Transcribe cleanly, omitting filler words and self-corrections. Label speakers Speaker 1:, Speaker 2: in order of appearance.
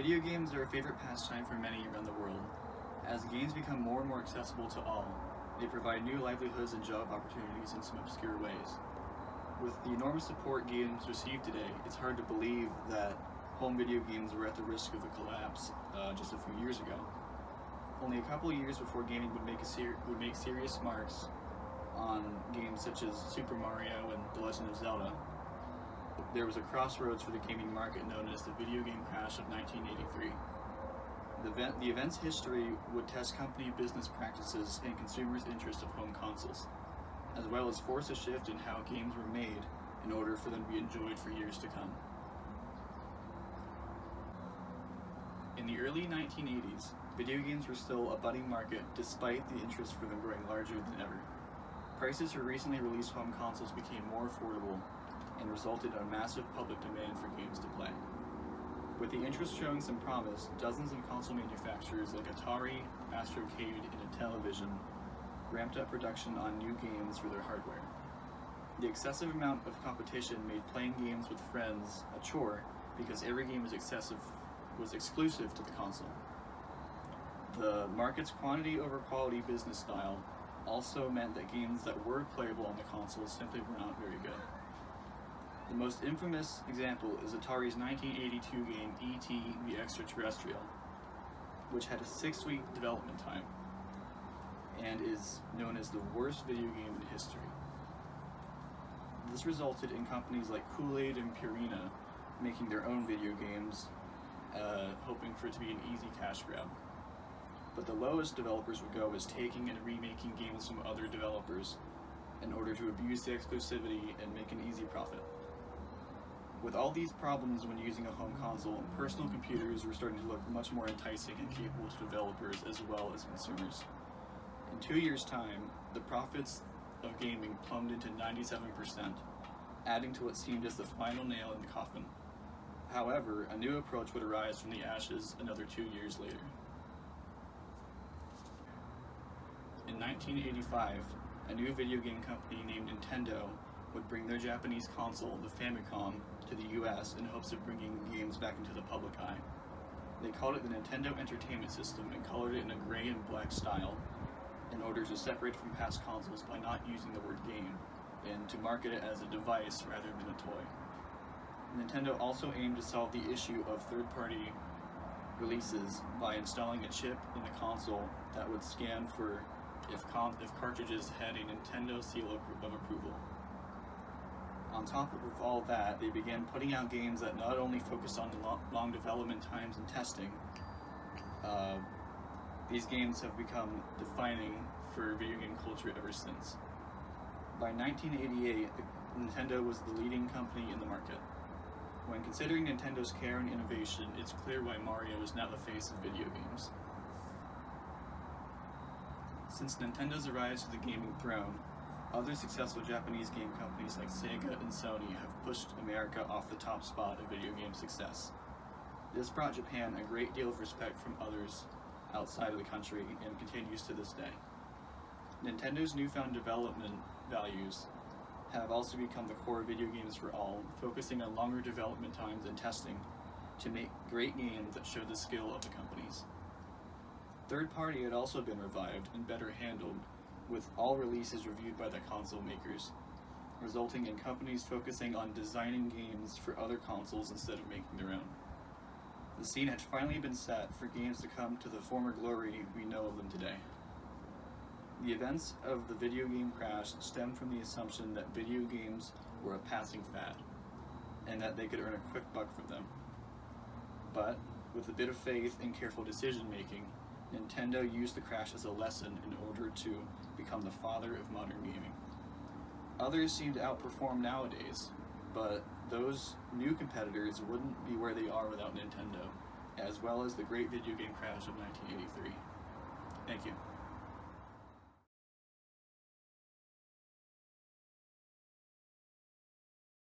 Speaker 1: Video games are a favorite pastime for many around the world. As games become more and more accessible to all, they provide new livelihoods and job opportunities in some obscure ways. With the enormous support games receive today, it's hard to believe that home video games were at the risk of a collapse just a few years ago. Only a couple of years before gaming would make serious marks on games such as Super Mario and The Legend of Zelda, there was a crossroads for the gaming market known as the video game crash of 1983. The event's history would test company business practices and consumers' interest of home consoles, as well as force a shift in how games were made in order for them to be enjoyed for years to come. In the early 1980s, video games were still a budding market despite the interest for them growing larger than ever. Prices for recently released home consoles became more affordable and resulted in a massive public demand for games to play. With the interest showing some promise, dozens of console manufacturers like Atari, Astrocade, and Intellivision ramped up production on new games for their hardware. The excessive amount of competition made playing games with friends a chore because every game was exclusive to the console. The market's quantity over quality business style also meant that games that were playable on the console simply were not very good. The most infamous example is Atari's 1982 game E.T. the Extraterrestrial, which had a 6-week development time and is known as the worst video game in history. This resulted in companies like Kool-Aid and Purina making their own video games, hoping for it to be an easy cash grab. But the lowest developers would go is taking and remaking games from other developers in order to abuse the exclusivity and make an easy profit. With all these problems when using a home console, personal computers were starting to look much more enticing and capable to developers as well as consumers. In 2 years' time, the profits of gaming plummeted to 97%, adding to what seemed as the final nail in the coffin. However, a new approach would arise from the ashes another 2 years later. In 1985, a new video game company named Nintendo would bring their Japanese console, the Famicom, to the US in hopes of bringing games back into the public eye. They called it the Nintendo Entertainment System and colored it in a gray and black style in order to separate from past consoles by not using the word game, and to market it as a device rather than a toy. Nintendo also aimed to solve the issue of third-party releases by installing a chip in the console that would scan for if cartridges had a Nintendo seal of approval. On top of all that, they began putting out games that not only focused on long development times and testing, these games have become defining for video game culture ever since. By 1988, Nintendo was the leading company in the market. When considering Nintendo's care and innovation, it's clear why Mario is now the face of video games. Since Nintendo's rise to the gaming throne, other successful Japanese game companies like Sega and Sony have pushed America off the top spot of video game success. This brought Japan a great deal of respect from others outside of the country and continues to this day. Nintendo's newfound development values have also become the core of video games for all, focusing on longer development times and testing to make great games that show the skill of the companies. Third party had also been revived and better handled, with all releases reviewed by the console makers, resulting in companies focusing on designing games for other consoles instead of making their own. The scene had finally been set for games to come to the former glory we know of them today. The events of the video game crash stemmed from the assumption that video games were a passing fad, and that they could earn a quick buck from them. But, with a bit of faith and careful decision-making, Nintendo used the crash as a lesson in order to become the father of modern gaming. Others seem to outperform nowadays, but those new competitors wouldn't be where they are without Nintendo, as well as the great video game crash of 1983. Thank you.